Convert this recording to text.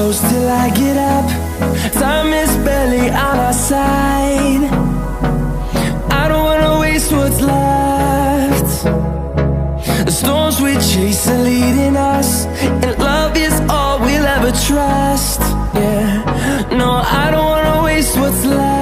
close till I get up. Time is barely on our side. I don't wanna waste what's left. The storms we chase are leading us, and love is all we'll ever trust. Yeah, no, I don't wanna waste what's left.